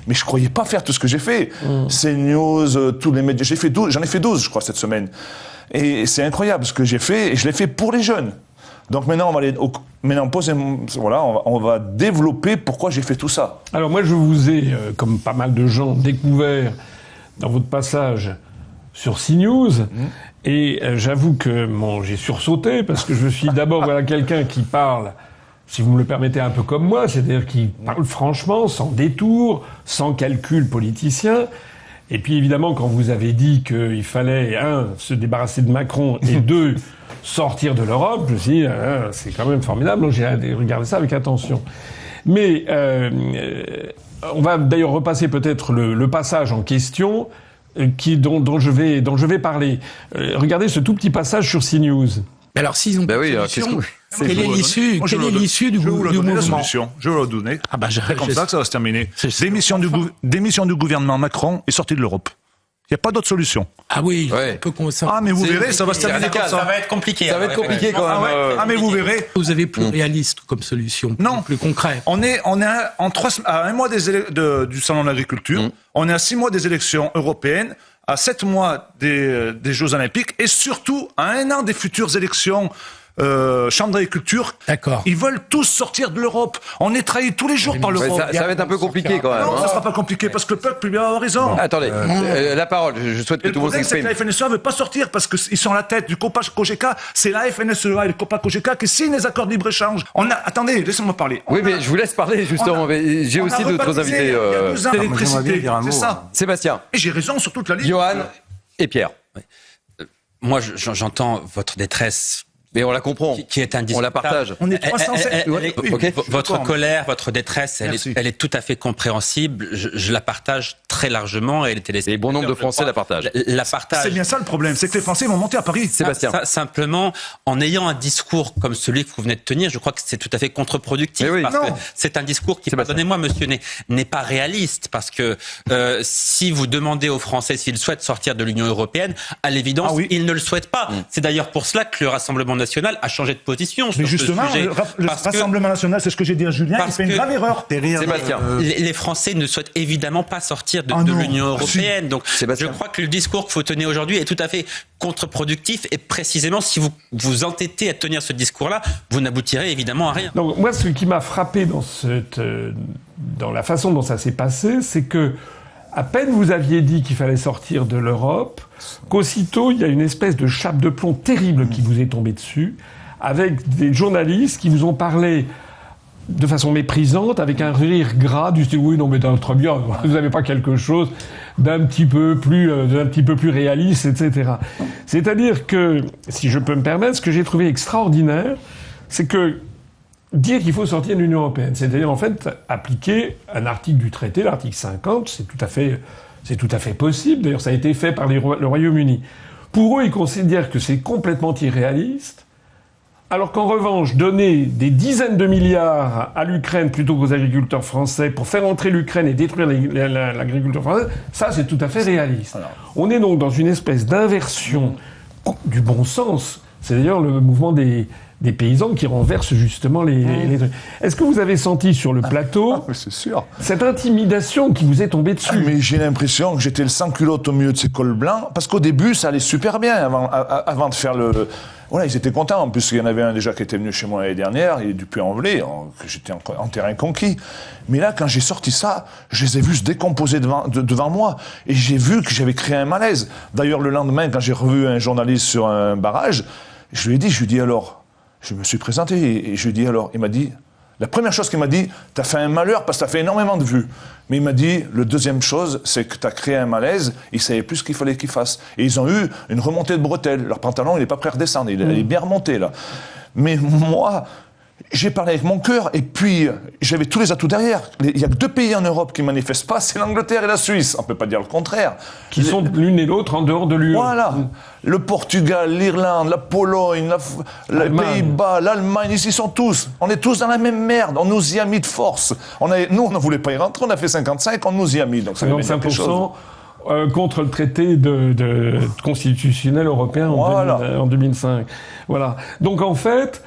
Mais je croyais pas faire tout ce que j'ai fait. CNews, tous les médias. J'en ai fait 12, je crois, cette semaine. Et c'est incroyable ce que j'ai fait, et je l'ai fait pour les jeunes. Donc maintenant, on va développer pourquoi j'ai fait tout ça. Alors moi, je vous ai, comme pas mal de gens, découvert dans votre passage sur CNews. Et j'avoue que j'ai sursauté, parce que je suis d'abord quelqu'un qui parle, si vous me le permettez, un peu comme moi, c'est-à-dire qui parle franchement, sans détour, sans calcul politicien. Et puis évidemment, quand vous avez dit qu'il fallait, se débarrasser de Macron, et deux, sortir de l'Europe, je me suis dit, c'est quand même formidable, donc j'ai regardé ça avec attention. Mais on va d'ailleurs repasser peut-être le passage en question dont je vais parler. Regardez ce tout petit passage sur CNews. Alors, s'ils ont quelle est l'issue du mouvement? Je vais la donner. C'est comme ça que ça va se terminer. Démission du gouvernement Macron et sortie de l'Europe. Il n'y a pas d'autre solution. Ah oui, on peut mais vous verrez, ça va se terminer comme ça. Ça va être compliqué. Ça va être compliqué quand même. Mais vous verrez. Vous avez plus réaliste comme solution, plus concret. On est à un mois du salon de l'agriculture, on est à 6 mois des élections européennes, à 7 mois des Jeux Olympiques, et surtout à 1 an des futures élections Chambre d'agriculture. D'accord. Ils veulent tous sortir de l'Europe. On est trahis tous les jours par l'Europe. Ça va être un peu compliqué quand même. Non, ça sera pas compliqué parce que le peuple lui va avoir raison. Attendez, la parole, je souhaite que tout le monde s'exprime. La FNSEA veut pas sortir parce qu'ils sont à la tête du COPA-COGECA. C'est la FNSEA et le COPA-COGECA qui signent les accords de libre-échange. Attendez, laissez-moi parler. Oui, mais je vous laisse parler justement. J'ai aussi d'autres invités. L'électricité, c'est ça. Sébastien. Et j'ai raison sur toute la ligne. Johan et Pierre. Moi, j'entends votre détresse. Mais on la comprend. Qui est indiscutable. On la partage. On est 307. Votre colère, votre détresse, elle est tout à fait compréhensible. Je la partage très largement. Et les bon nombre de Français la partagent. La partagent. C'est bien ça le problème, c'est que les Français vont monter à Paris. Sébastien. Simplement, en ayant un discours comme celui que vous venez de tenir, je crois que c'est tout à fait contre-productif. Parce que c'est un discours qui, pardonnez-moi monsieur, n'est pas réaliste. Parce que si vous demandez aux Français s'ils souhaitent sortir de l'Union européenne, à l'évidence, ils ne le souhaitent pas. C'est d'ailleurs pour cela que le Rassemblement national a changé de position mais sur justement, ce sujet. Le Rassemblement national, c'est ce que j'ai dit à Julien, il fait une grave erreur. Sébastien. Les Français ne souhaitent évidemment pas sortir de l'Union européenne. Donc, je crois que le discours qu'il faut tenir aujourd'hui est tout à fait contre-productif. Et précisément, si vous vous entêtez à tenir ce discours-là, vous n'aboutirez évidemment à rien. Donc, moi, ce qui m'a frappé dans la façon dont ça s'est passé, c'est que à peine vous aviez dit qu'il fallait sortir de l'Europe, qu'aussitôt, il y a une espèce de chape de plomb terrible qui vous est tombée dessus, avec des journalistes qui vous ont parlé de façon méprisante, avec un rire gras du style « Oui, non, mais très bien, vous n'avez pas quelque chose d'un petit peu plus réaliste, etc. » C'est-à-dire que, si je peux me permettre, ce que j'ai trouvé extraordinaire, c'est que dire qu'il faut sortir de l'Union européenne, c'est-à-dire en fait appliquer un article du traité, l'article 50, c'est tout à fait possible. D'ailleurs, ça a été fait par le Royaume-Uni. Pour eux, ils considèrent que c'est complètement irréaliste, alors qu'en revanche, donner des dizaines de milliards à l'Ukraine plutôt qu'aux agriculteurs français pour faire entrer l'Ukraine et détruire l'agriculture française, ça, c'est tout à fait réaliste. On est donc dans une espèce d'inversion du bon sens. C'est d'ailleurs le mouvement des paysans qui renversent justement les trucs. Est-ce que vous avez senti sur le plateau c'est sûr. cette intimidation qui vous est tombée dessus? Mais j'ai l'impression que j'étais le sans-culotte au milieu de ces cols blancs, parce qu'au début, ça allait super bien avant de faire le... Voilà, ils étaient contents. En plus, il y en avait un déjà qui était venu chez moi l'année dernière, il est du Puy-en-Velay, que j'étais en terrain conquis. Mais là, quand j'ai sorti ça, je les ai vus se décomposer devant moi. Et j'ai vu que j'avais créé un malaise. D'ailleurs, le lendemain, quand j'ai revu un journaliste sur un barrage, je lui ai dit alors... Je me suis présenté et je lui ai dit alors, il m'a dit, la première chose qu'il m'a dit, t'as fait un malheur parce que t'as fait énormément de vues. Mais il m'a dit, la deuxième chose, c'est que t'as créé un malaise, ils savaient plus ce qu'il fallait qu'ils fassent. Et ils ont eu une remontée de bretelles. Leur pantalon, il n'est pas prêt à redescendre, il est bien remonté là. Mais moi, j'ai parlé avec mon cœur et puis j'avais tous les atouts derrière. Il y a que 2 pays en Europe qui manifestent pas, c'est l'Angleterre et la Suisse. On peut pas dire le contraire. Qui sont l'une et l'autre en dehors de l'UE. Voilà. Le Portugal, l'Irlande, la Pologne, les Pays-Bas, l'Allemagne, ici sont tous. On est tous dans la même merde. On nous y a mis de force. Nous, on ne voulait pas y rentrer. On a fait 55, on nous y a mis. Donc 55% contre le traité constitutionnel européen en 2005. Voilà. Donc en fait...